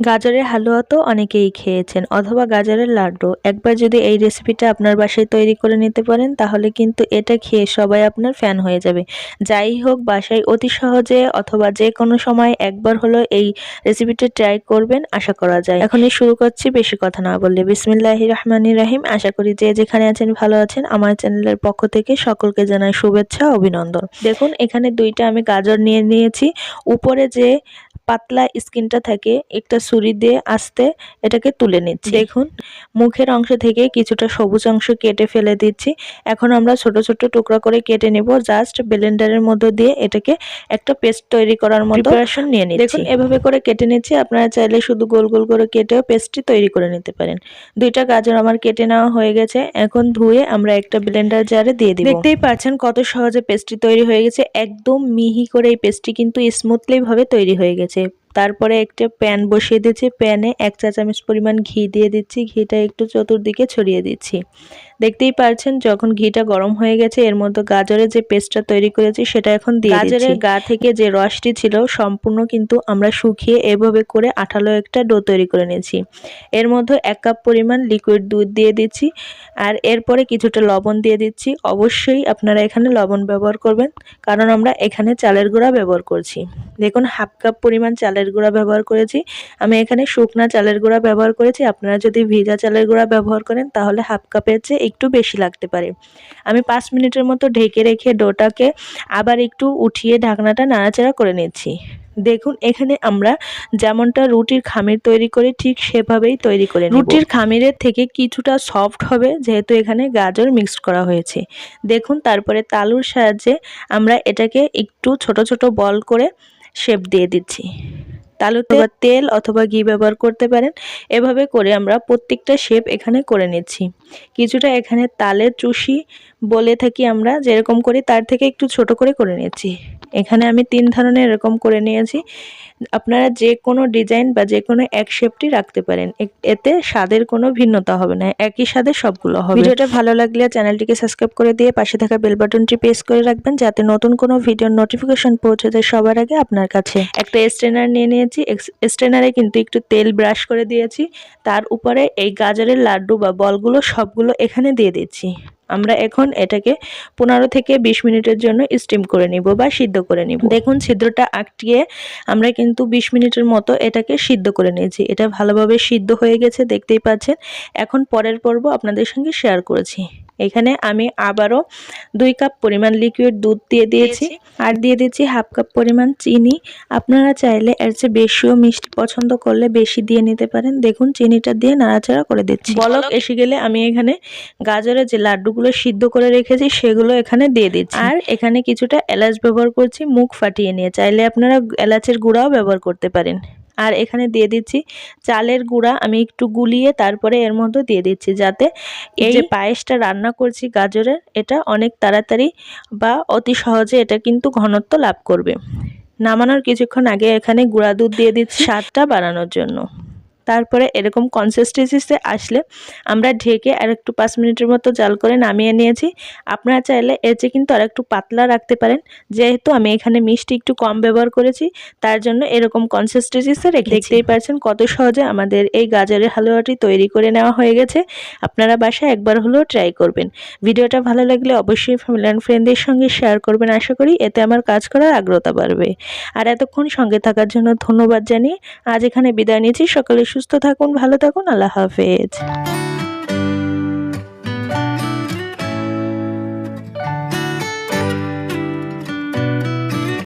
গাজরের হালুয়া তো অনেকেই খেয়েছেন অথবা গাজরের লাড্ডু। একবার যদি এই রেসিপিটা আপনার বাসায় তৈরি করে নিতে পারেন তাহলে কিন্তু এটা খেয়ে সবাই আপনার ফ্যান হয়ে যাবে। যাই হোক, বাসায় অতি সহজে অথবা যে কোনো সময় একবার হলো এই রেসিপিটা ট্রাই করবেন, আশা করা যায়। এখনই শুরু করছি বেশি কথা না বললে। বিসমিল্লাহির রহমানির রহিম। আশা করি যে যেখানে আছেন ভালো আছেন। আমার চ্যানেলের পক্ষ থেকে সকলকে জানাই শুভেচ্ছা, অভিনন্দন। দেখুন, এখানে দুইটা আমি গাজর নিয়ে নিয়েছি। উপরে যে পাতলা স্কিনটা থাকে একটা ছুরি দিয়ে আস্তে এটাকে তুলে নিচ্ছি। দেখুন, মুখের অংশ থেকে কিছুটা সবুজ অংশ কেটে ফেলে দিচ্ছি। এখন আমরা ছোট ছোট টুকরা করে কেটে নেব। জাস্ট ব্লেন্ডারের মধ্যে দিয়ে এটাকে একটা পেস্ট তৈরি করার মতো প্রিপারেশন নিয়ে নিচ্ছি। দেখুন, এভাবে করে কেটে নিচ্ছি। আপনারা চাইলে শুধু গোল গোল করে কেটেও পেস্টটি তৈরি করে নিতে পারেন। দুইটা গাজর আমার কেটে নেওয়া হয়ে গেছে। এখন ধুয়ে আমরা একটা ব্লেন্ডার জারে দিয়ে দিব। দেখতেই পাচ্ছেন কত সহজে পেস্টটি তৈরি হয়ে গেছে। একদম মিহি করে এই পেস্টটি কিন্তু স্মুথলি ভাবে তৈরি হয়ে গেছে। তারপরে একটা প্যান বসিয়ে দিচ্ছি। প্যানে 1 চা চামচ পরিমাণ ঘি দিয়ে দিচ্ছি। ঘিটা একটু চতুর্দিকে ছড়িয়ে দিচ্ছি। দেখতেই পাচ্ছেন যখন ঘিটা গরম হয়ে গেছে এর মধ্যে গাজরের যে পেস্টটা তৈরি করেছি সেটা এখন দিয়ে দিচ্ছি। গাজরের গা থেকে যে রসটি ছিল সম্পূর্ণ কিন্তু আমরা শুকিয়ে এভাবে করে আঠালো একটা ডো তৈরি করে নিয়েছি। এর মধ্যে 1 কাপ পরিমাণ লিকুইড দুধ দিয়ে দিচ্ছি। আর এরপরে কিছুটা লবণ দিয়ে দিচ্ছি। অবশ্যই আপনারা এখানে লবণ ব্যবহার করবেন, কারণ আমরা এখানে চালের গুঁড়া ব্যবহার করছি। দেখুন, 1/2 কাপ পরিমাণ চালের গুঁড়া ব্যবহার করেছি। আমি এখানে শুকনা চালের গুঁড়া ব্যবহার করেছি। আপনারা যদি ভিজা চালের গুঁড়া ব্যবহার করেন তাহলে 1/2 কাপের চেয়ে একটু বেশি লাগতে পারে। আমি 5 মিনিটের মতো ঢেকে রেখে ডোটাকে আবার একটু উঠিয়ে ঢাকনাটা নাড়াচাড়া করে নিচ্ছি। দেখুন, এখানে আমরা যেমনটা রুটির খামির তৈরি করি ঠিক সেভাবেই তৈরি করে নেব। রুটির খামিরের থেকে কিছুটা সফট হবে যেহেতু এখানে গাজর মিক্সড করা হয়েছে। দেখুন, তারপরে তালুর সাহায্যে আমরা এটাকে একটু ছোট ছোট বল করে শেপ দিয়ে দিচ্ছি। তালুতে তেল অথবা ঘি ব্যবহার করতে পারেন। এভাবে করে আমরা প্রত্যেকটা শেপ এখানে করে নিচ্ছি। কিছুটা এখানে তালের চুষি বলে থাকি আমরা, যেরকম করি তার থেকে একটু ছোট করে নিচ্ছি। এখানে আমি 3 ধরনের এরকম করে নিয়েছি। আপনারা যে কোনো ডিজাইন বা যে কোনো এক শেপটি রাখতে পারেন। এতে স্বাদের কোনো ভিন্নতা হবে না, একই স্বাদে সবগুলো হবে। ভিডিওটা ভালো লাগলে চ্যানেলটিকে সাবস্ক্রাইব করে দিয়ে পাশে থাকা বেল বাটনটি প্রেস করে রাখবেন যাতে নতুন কোনো ভিডিওর নোটিফিকেশন পৌঁছে যায় সবার আগে আপনার কাছে। একটা স্ট্রেনার নিয়ে নিয়েছি। স্ট্রেনারে কিন্তু একটু তেল ব্রাশ করে দিয়েছি। তার উপরে এই গাজরের লাড্ডু বা বলগুলো সবগুলো এখানে দিয়ে দিচ্ছি। আমরা এখন এটাকে 15 থেকে 20 মিনিটের জন্য স্টিম করে নিব বা সিদ্ধ করে নিব। দেখুন, ছিদ্রটা আটকিয়ে আমরা কিন্তু 20 মিনিটের মতো এটাকে সিদ্ধ করে নিয়েছি। এটা ভালোভাবে সিদ্ধ হয়ে গেছে, দেখতেই পাচ্ছেন। এখন পরের পর্ব আপনাদের সঙ্গে শেয়ার করেছি। এখানে আমি আবারও 2 কাপ পরিমাণ লিকুইড দুধ দিয়ে দিয়েছি আর দিয়ে দিচ্ছি 1/2 কাপ পরিমাণ চিনি। আপনারা চাইলে এর চেয়ে বেশিও মিষ্টি পছন্দ করলে বেশি দিয়ে নিতে পারেন। দেখুন, চিনিটা দিয়ে নাড়াচাড়া করে দিচ্ছি। বলক এসে গেলে আমি এখানে গাজরের যে লাড্ডুগুলো সিদ্ধ করে রেখেছি সেগুলো এখানে দিয়ে দিচ্ছি। আর এখানে কিছুটা এলাচ ব্যবহার করছি মুখ ফাটিয়ে নিয়ে। চাইলে আপনারা এলাচের গুঁড়াও ব্যবহার করতে পারেন। আর এখানে দিয়ে দিচ্ছি চালের গুঁড়া। আমি একটু গুলিয়ে তারপরে এর মধ্যে দিয়ে দিচ্ছি যাতে এই যে পায়েসটা রান্না করছি গাজরের, এটা অনেক তাড়াতাড়ি বা অতি সহজে এটা কিন্তু ঘনত্ব লাভ করবে। নামানোর কিছুক্ষণ আগে এখানে গুঁড়া দুধ দিয়ে দিচ্ছি স্বাদটা বাড়ানোর জন্য। তারপরে এরকম কনসিস্টেন্সিতে আসলে আমরা ঢেকে আর একটু 5 মিনিটের মতো জাল করে নামিয়ে নিয়েছি। আপনারা চাইলে এর চেয়ে কিন্তু আর একটু পাতলা রাখতে পারেন। যেহেতু আমি এখানে মিষ্টি একটু কম ব্যবহার করেছি তার জন্য এরকম কনসিস্টেন্সিতে রেখেছি। দেখতেই পাচ্ছেন কত সহজে আমাদের এই গাজরের হালুয়াটি তৈরি করে নেওয়া হয়ে গেছে। আপনারা বাসায় একবার হলেও ট্রাই করবেন। ভিডিওটা ভালো লাগলে অবশ্যই ফ্যামিলি অ্যান্ড ফ্রেন্ডদের সঙ্গে শেয়ার করবেন। আশা করি এতে আমার কাজ করার আগ্রহতা বাড়বে। আর এতক্ষণ সঙ্গে থাকার জন্য ধন্যবাদ জানিয়ে আজ এখানে বিদায় নিচ্ছি। সকলে সুস্থ থাকুন, ভালো থাকুন। আল্লাহ হাফেজ।